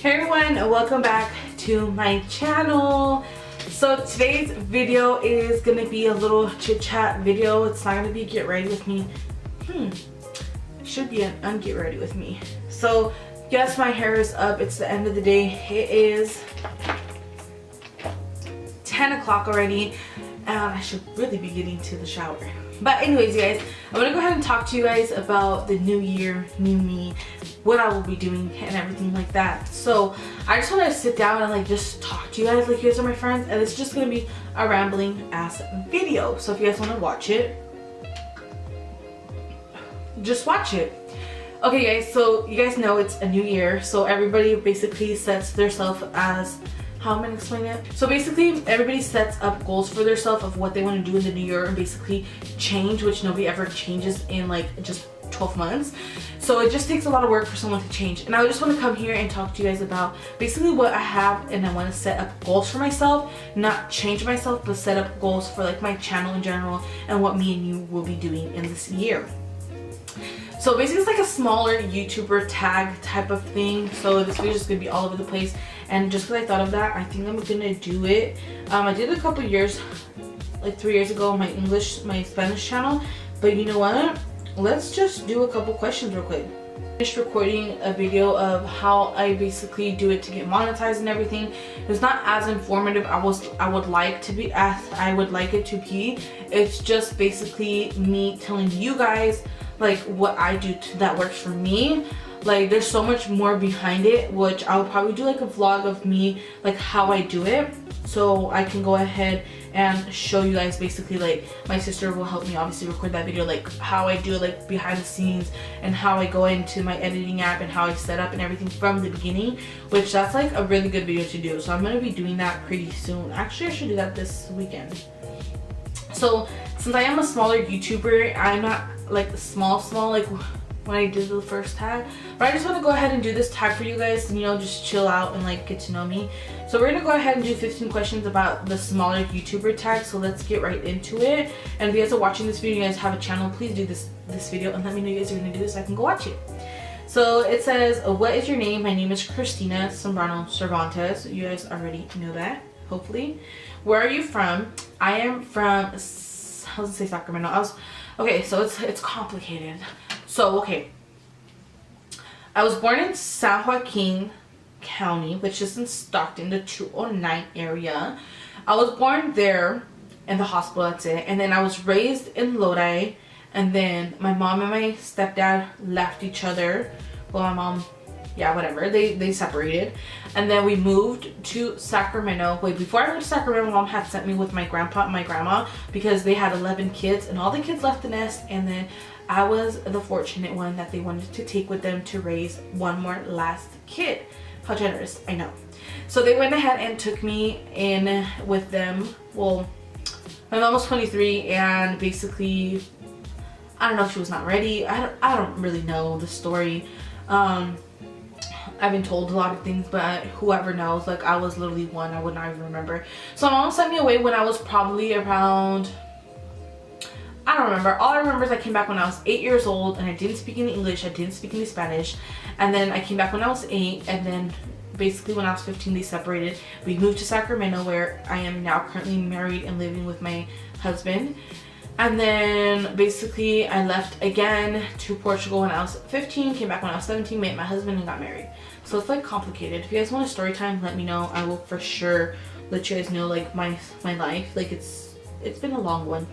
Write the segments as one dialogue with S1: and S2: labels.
S1: Hey everyone, welcome back to my channel. So today's video is gonna be a little chit chat video. It's not gonna be get ready with me. It should be an unget ready with me. So yes, my hair is up. It's the end of the day. It is 10 o'clock already and I should really be getting to the shower. But anyways, guys, I'm gonna go ahead and talk to you guys about the new year, new me, what I will be doing and everything like that. So I just want to sit down and like just talk to you guys like you guys are my friends, and it's just gonna be a rambling ass video. So if you guys want to watch it, just watch it. Okay guys, so you guys know it's a new year, so everybody basically sets themselves as, how am I gonna explain it? So basically everybody sets up goals for themselves of what they want to do in the new year and basically change, which nobody ever changes in like just 12 months. So it just takes a lot of work for someone to change, and I just want to come here and talk to you guys about basically what I have, and I want to set up goals for myself, not change myself, but set up goals for like my channel in general and what me and you will be doing in this year. So basically it's like a smaller YouTuber tag type of thing. So this video is just gonna be all over the place, and just because I thought of that, I think I'm gonna do it. I did it a couple years, like 3 years ago on my Spanish channel, but you know what? Let's just do a couple questions real quick. Finished recording a video of how I basically do it to get monetized and everything. It's not as informative I would like to be as I would like it to be. It's just basically me telling you guys like what I do that works for me. Like there's so much more behind it, which I would probably do like a vlog of me, like how I do it, so I can go ahead and show you guys. Basically like my sister will help me obviously record that video, like how I do it, like behind the scenes, and how I go into my editing app and how I set up and everything from the beginning, which that's like a really good video to do. So I'm going to be doing that pretty soon. Actually I should do that this weekend. So since I am a smaller YouTuber, I'm not like small like when I did the first tag, but I just want to go ahead and do this tag for you guys and, you know, just chill out and like get to know me. So we're gonna go ahead and do 15 questions about the smaller YouTuber tag. So let's get right into it. And if you guys are watching this video, you guys have a channel, please do this video and let me know you guys are gonna do this so I can go watch it. So it says, what is your name? My name is Christina Zambrano Cervantes. You guys already know that, hopefully. Where are you from? I am from, I was gonna say Sacramento. Okay, so it's complicated. So, okay, I was born in San Joaquin County, which is in Stockton, the 209 area. I was born there in the hospital, that's it. And then I was raised in Lodi, and then my mom and my stepdad left each other. Well, my mom, yeah, whatever, they separated. And then we moved to Sacramento. Wait, before I moved to Sacramento, my mom had sent me with my grandpa and my grandma because they had 11 kids and all the kids left the nest, and then I was the fortunate one that they wanted to take with them to raise one more last kid. How generous, I know. So they went ahead and took me in with them. Well, my mom was 23 and basically, I don't know if she was not ready. I don't really know the story. I've been told a lot of things, but whoever knows, like I was literally one, I would not even remember. So my mom sent me away when I was probably around, I don't remember. All I remember is I came back when I was 8 years old and I didn't speak any English, I didn't speak any Spanish. And then I came back when I was 8, and then basically when I was 15 they separated. We moved to Sacramento, where I am now currently married and living with my husband. And then basically I left again to Portugal when I was 15, came back when I was 17, met my husband and got married. So it's like complicated. If you guys want a story time, let me know. I will for sure let you guys know like my life. Like it's been a long one.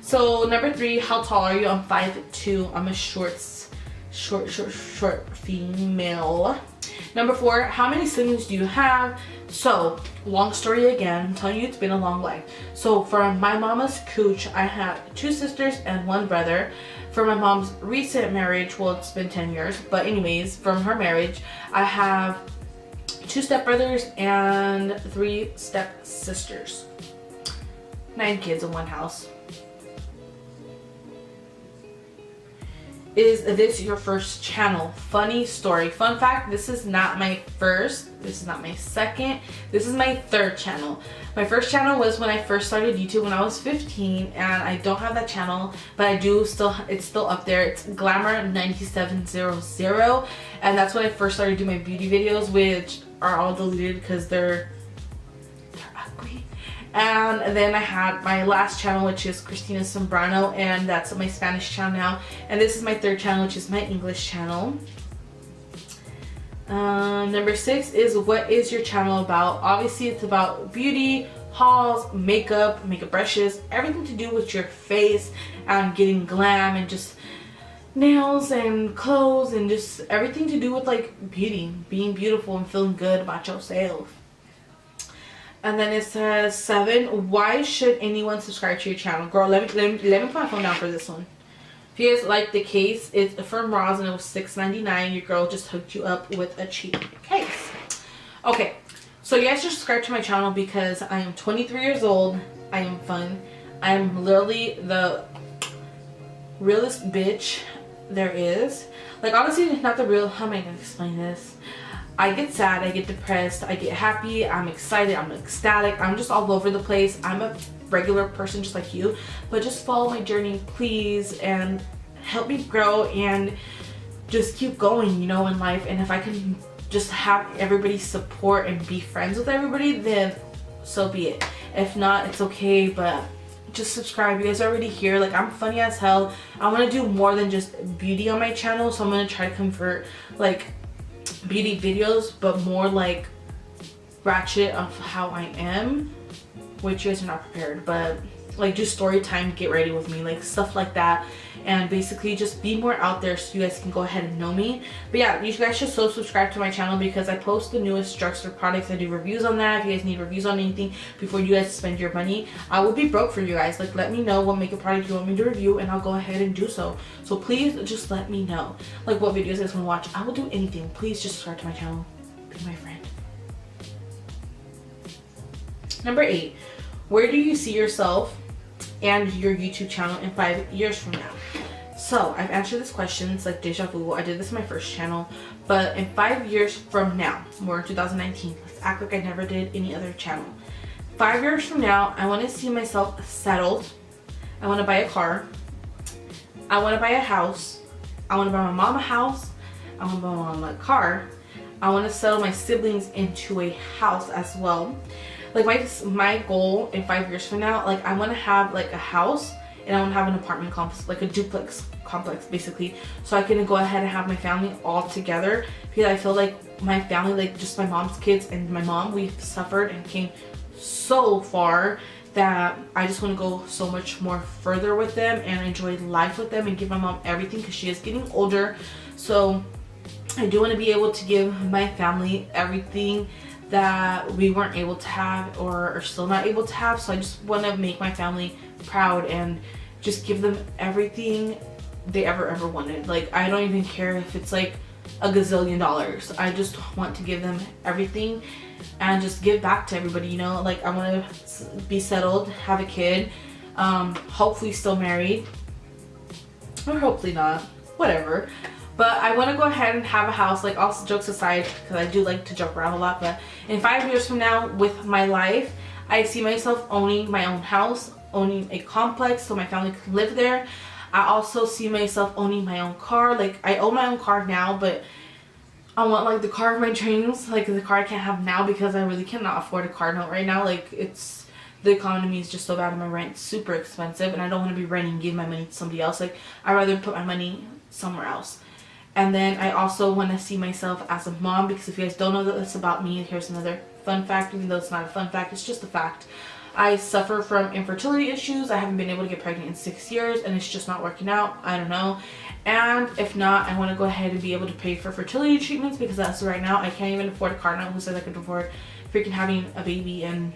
S1: So number 3, how tall are you? I'm 5'2". I'm a short female. Number 4, how many siblings do you have? So long story again, I'm telling you, it's been a long life. So from my mama's cooch, I have 2 sisters and 1 brother. For my mom's recent marriage, well, it's been 10 years, but anyways, from her marriage, I have 2 stepbrothers and 3 stepsisters. 9 kids in one house. is this your first channel? Funny story. Fun fact, this is not my first, this is not my second, this is my third channel. My first channel was when I first started YouTube when I was 15, and I don't have that channel, but I do still, it's still up there. It's Glamour9700, and that's when I first started doing my beauty videos, which are all deleted because they're ugly. And then I had my last channel, which is Christina Sombrano, and that's my Spanish channel now. And this is my third channel, which is my English channel. Number 6 is, what is your channel about? Obviously it's about beauty, hauls, makeup, makeup brushes, everything to do with your face and getting glam, and just nails and clothes, and just everything to do with like beauty, being beautiful and feeling good about yourself. And then it says 7, why should anyone subscribe to your channel? Girl, let me put my phone down for this one. If you guys like the case, it's from Ross and it was $6.99. Your girl just hooked you up with a cheap case. Okay, so you guys should subscribe to my channel because I am 23 years old. I am fun. I am literally the realest bitch there is. Like, honestly, not the real, how am I gonna explain this? I get sad, I get depressed, I get happy, I'm excited, I'm ecstatic, I'm just all over the place. I'm a regular person just like you, but just follow my journey, please, and help me grow and just keep going, you know, in life. And if I can just have everybody's support and be friends with everybody, then so be it. If not, it's okay, but just subscribe. You guys are already here. Like, I'm funny as hell. I want to do more than just beauty on my channel, so I'm going to try to convert like beauty videos, but more like ratchet of how I am, which you guys are not prepared, but like just story time, get ready with me, like stuff like that. And basically just be more out there so you guys can go ahead and know me. But yeah, you guys should so subscribe to my channel because I post the newest drugstore products. I do reviews on that. If you guys need reviews on anything before you guys spend your money, I will be broke for you guys. Like, let me know what makeup product you want me to review and I'll go ahead and do so. So please just let me know like what videos you guys want to watch. I will do anything. Please just subscribe to my channel. Be my friend. Number 8, where do you see yourself and your YouTube channel in 5 years from now? So I've answered this question. It's like deja vu. I did this in my first channel, but in 5 years from now, we're in 2019. Let's act like I never did any other channel. 5 years from now, I want to see myself settled. I want to buy a car. I want to buy a house. I want to buy my mom a house. I want to buy my mom a car. I want to settle my siblings into a house as well. Like, my goal in 5 years from now, like, I want to have like a house, and I want to have an apartment complex, like a duplex complex basically, so I can go ahead and have my family all together, because I feel like my family, like just my mom's kids and my mom, we've suffered and came so far that I just want to go so much more further with them and enjoy life with them and give my mom everything, because she is getting older. So I do want to be able to give my family everything that we weren't able to have or are still not able to have. So I just want to make my family proud and just give them everything they ever wanted. Like, I don't even care if it's like $1 gazillion. I just want to give them everything and just give back to everybody, you know. Like, I want to be settled, have a kid, hopefully still married, or hopefully not, whatever. But I want to go ahead and have a house, like, all jokes aside, because I do like to joke around a lot. But in 5 years from now, with my life, I see myself owning my own house, owning a complex so my family can live there. I also see myself owning my own car. Like, I own my own car now, but I want like the car of my dreams, like the car I can't have now because I really cannot afford a car note right now. Like, it's, the economy is just so bad and my rent's super expensive, and I don't want to be renting and give my money to somebody else. Like, I'd rather put my money somewhere else. And then I also want to see myself as a mom, because if you guys don't know this about me, here's another fun fact, even though it's not a fun fact, it's just a fact. I suffer from infertility issues. I haven't been able to get pregnant in 6 years, and it's just not working out. I don't know. And if not, I want to go ahead and be able to pay for fertility treatments, because as of right now, I can't even afford a car note. Who says I could afford freaking having a baby and,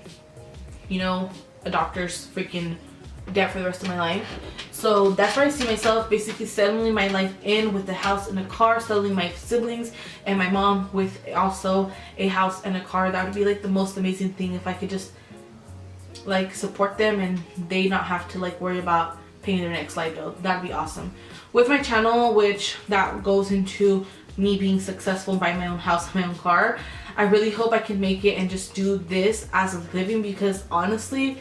S1: you know, a doctor's freaking debt for the rest of my life. So that's where I see myself, basically settling my life in with a house and a car, settling my siblings and my mom with also a house and a car. That would be like the most amazing thing, if I could just like support them and they not have to like worry about paying their next light bill. That'd be awesome. with my channel, which that goes into me being successful and buying my own house and my own car. I really hope I can make it and just do this as a living, because honestly,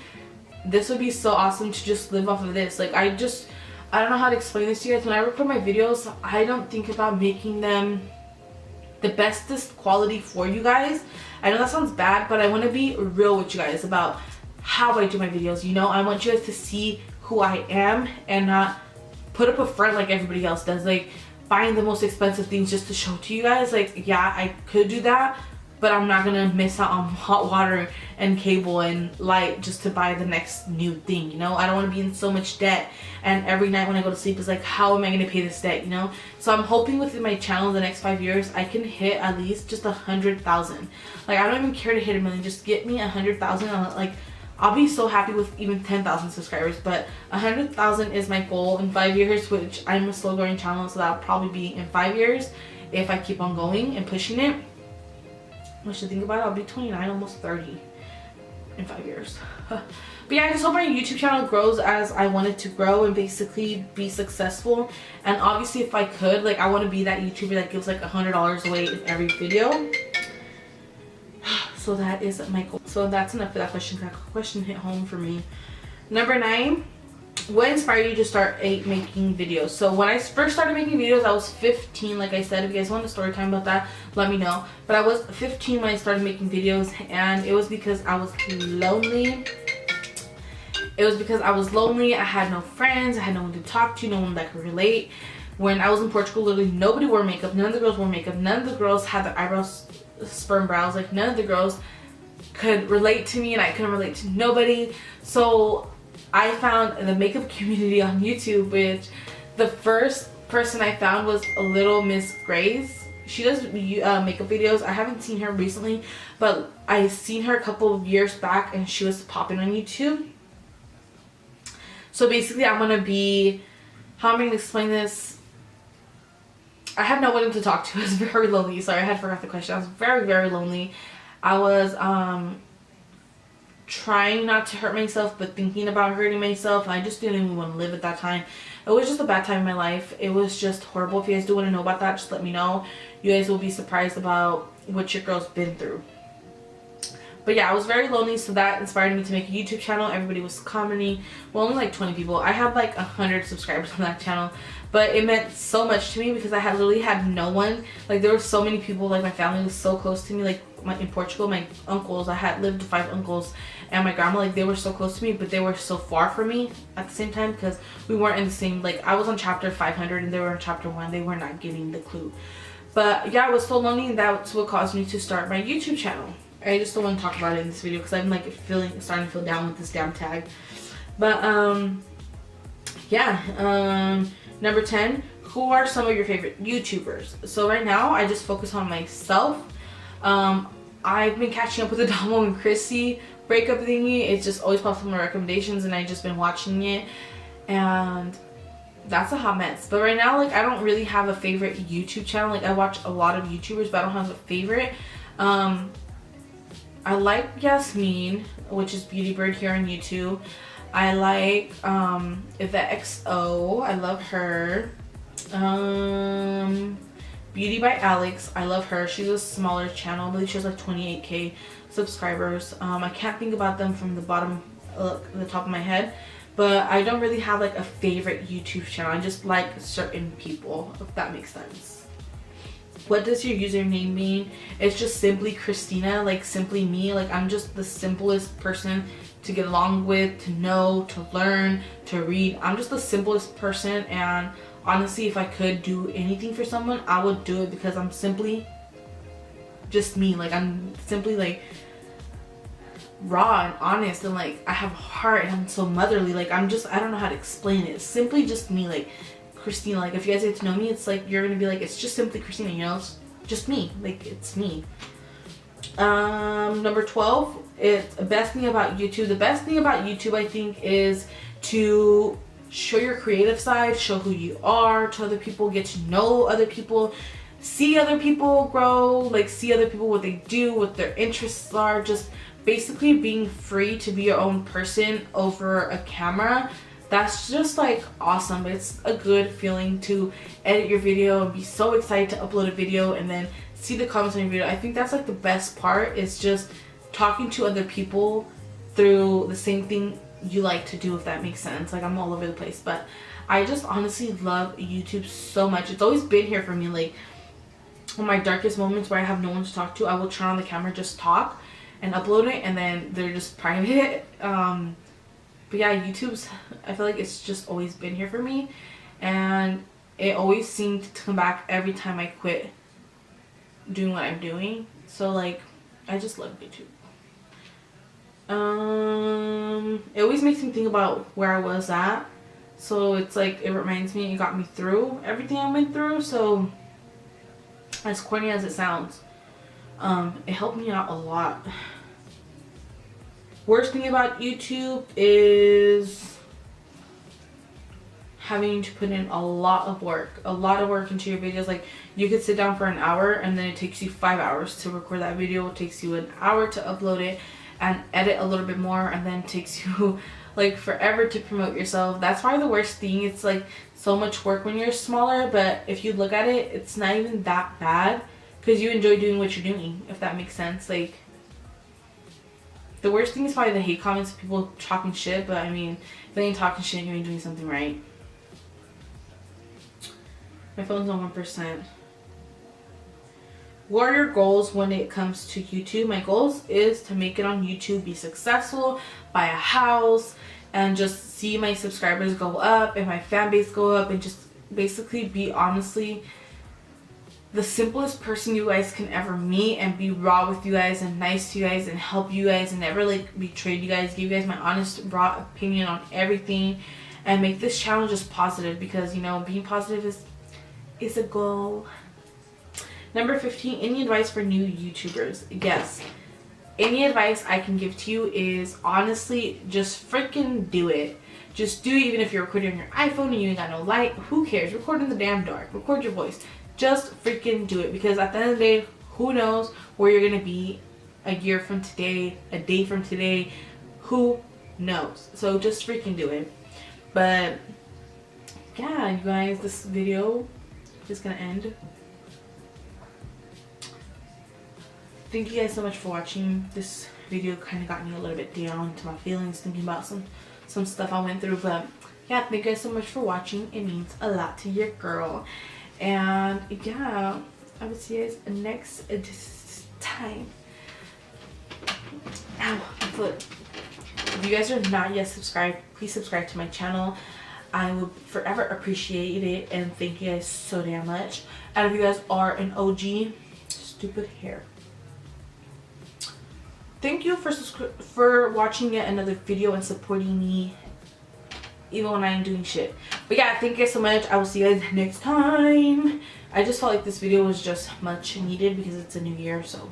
S1: this would be so awesome to just live off of this. Like, I don't know how to explain this to you guys. When I record my videos, I don't think about making them the bestest quality for you guys. I know that sounds bad, but I want to be real with you guys about how I do my videos. You know, I want you guys to see who I am and not put up a front like everybody else does, like buying the most expensive things just to show to you guys. Like, yeah, I could do that, but I'm not gonna miss out on hot water and cable and light just to buy the next new thing, you know? I don't want to be in so much debt, and every night when I go to sleep is like, how am I gonna pay this debt, you know? So I'm hoping within my channel the next 5 years I can hit at least just 100,000. Like, I don't even care to hit 1 million, just get me 100,000. Like, I'll be so happy with even 10,000 subscribers, but 100,000 is my goal in 5 years, which I'm a slow growing channel, so that'll probably be in 5 years if I keep on going and pushing it. Once you think about it, I'll be 29, almost 30 in 5 years. But yeah, I just hope my YouTube channel grows as I want it to grow and basically be successful. And obviously, if I could, like, I want to be that YouTuber that gives like $100 away in every video. So that is my goal. So that's enough for that question. That question hit home for me. Number 9. What inspired you to start making videos? So when I first started making videos, I was 15. Like I said, if you guys want a story time about that, let me know. But I was 15 when I started making videos, and it was because I was lonely. I had no friends. I had no one to talk to, no one that could relate. When I was in Portugal, literally nobody wore makeup. None of the girls wore makeup. None of the girls had their eyebrows sperm brows. Like, none of the girls could relate to me, and I couldn't relate to nobody. So I found the makeup community on YouTube, which the first person I found was a little Miss Grace. She does makeup videos. I haven't seen her recently, but I seen her a couple of years back, and she was popping on YouTube. So basically, I want to be, how am I going to explain this? I had no one to talk to. I was very lonely. Sorry, I had forgot the question. I was very, very lonely. I was trying not to hurt myself, but thinking about hurting myself. I just didn't even want to live at that time. It was just a bad time in my life. It was just horrible. If you guys do want to know about that, just let me know. You guys will be surprised about what your girl's been through. But yeah, I was very lonely, so that inspired me to make a YouTube channel. Everybody was commenting. Well, only like 20 people. I had like 100 subscribers on that channel, but it meant so much to me because I literally had no one. Like, there were so many people. Like, my family was so close to me. Like, in Portugal, my uncles, I had lived with 5 uncles, and my grandma, like, they were so close to me, but they were so far from me at the same time because we weren't in the same, like, I was on chapter 500 and they were on chapter 1. They were not getting the clue. But yeah, I was so lonely, and that's what caused me to start my YouTube channel. I just don't want to talk about it in this video because I'm like starting to feel down with this damn tag. But yeah, number 10, who are some of your favorite YouTubers? So right now I just focus on myself. I've been catching up with the Damo and Chrissy breakup thingy. It just always pops up in my recommendations, and I just been watching it, and that's a hot mess. But right now, like, I don't really have a favorite YouTube channel. Like, I watch a lot of YouTubers, but I don't have a favorite. I like Yasmin, which is Beauty Bird here on YouTube. I like the XO. I love her. Beauty by Alex. I love her. She's a smaller channel. I believe she has like 28k subscribers. I can't think about them from the bottom, the top of my head. But I don't really have like a favorite YouTube channel. I just like certain people, if that makes sense. What does your username mean? It's just simply Christina, like simply me. Like, I'm just the simplest person to get along with, to know, to learn, to read. I'm just the simplest person, and honestly, if I could do anything for someone, I would do it because I'm simply just me. Like, I'm simply like raw and honest, and like I have a heart, and I'm so motherly. Like, I don't know how to explain it. It's simply just me. Like, Christina, like, if you guys get to know me, it's like you're gonna be like, it's just simply Christina, you know? It's just me. Like, it's me. Number 12, it's the best thing about YouTube. The best thing about YouTube, I think, is to show your creative side, show who you are to other people, get to know other people, see other people grow, like, see other people, what they do, what their interests are. Just basically being free to be your own person over a camera. that's just like awesome. It's a good feeling to edit your video and be so excited to upload a video and then see the comments on your video. I think that's like the best part, is just talking to other people through the same thing you like to do, if that makes sense. Like, I'm all over the place, but I just honestly love YouTube so much. It's always been here for me. Like, on my darkest moments where I have no one to talk to, I will turn on the camera, just talk and upload it, and then they're just private. But yeah, YouTube's, I feel like it's just always been here for me, and it always seemed to come back every time I quit doing what I'm doing. So like, I just love YouTube. It always makes me think about where I was at, so it's like, it reminds me, it got me through everything I went through. So as corny as it sounds, it helped me out a lot. Worst thing about YouTube is having to put in a lot of work into your videos. Like, you could sit down for an hour and then it takes you 5 hours to record that video. It takes you an hour to upload it and edit a little bit more, and then it takes you like forever to promote yourself. That's probably the worst thing. It's like so much work when you're smaller, but if you look at it, it's not even that bad because you enjoy doing what you're doing, if that makes sense. Like, the worst thing is probably the hate comments, people talking shit, but I mean, if they ain't talking shit, you ain't doing something right. My phone's on 1%. What are your goals when it comes to YouTube? My goals is to make it on YouTube, be successful, buy a house, and just see my subscribers go up and my fan base go up, and just basically be honestly the simplest person you guys can ever meet, and be raw with you guys and nice to you guys and help you guys and never like betray you guys, give you guys my honest raw opinion on everything, and make this channel just positive, because you know, being positive is a goal. Number 15, any advice for new YouTubers? Yes. Any advice I can give to you is honestly just freaking do it. Just do it, even if you're recording on your iPhone and you ain't got no light. Who cares? Record in the damn dark. Record your voice. Just freaking do it, because at the end of the day, who knows where you're gonna be a year from today, a day from today. Who knows? So just freaking do it. But yeah, you guys, this video is gonna end. Thank you guys so much for watching. This video kind of got me a little bit down to my feelings, thinking about some stuff I went through. But yeah, thank you guys so much for watching. It means a lot to your girl. And yeah, I will see you guys next time. Ow, my foot. If you guys are not yet subscribed, please subscribe to my channel. I would forever appreciate it, and thank you guys so damn much. And if you guys are an OG, stupid hair. Thank you for watching yet another video and supporting me even when I ain't doing shit. But yeah, thank you guys so much. I will see you guys next time. I just felt like this video was just much needed because it's a new year, so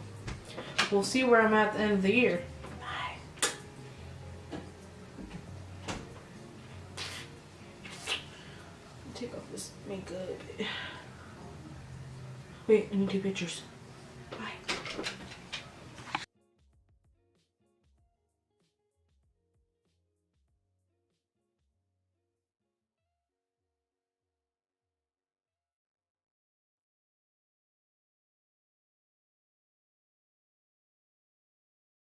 S1: we'll see where I'm at the end of the year. Bye. Take off this makeup. Wait, I need to take pictures.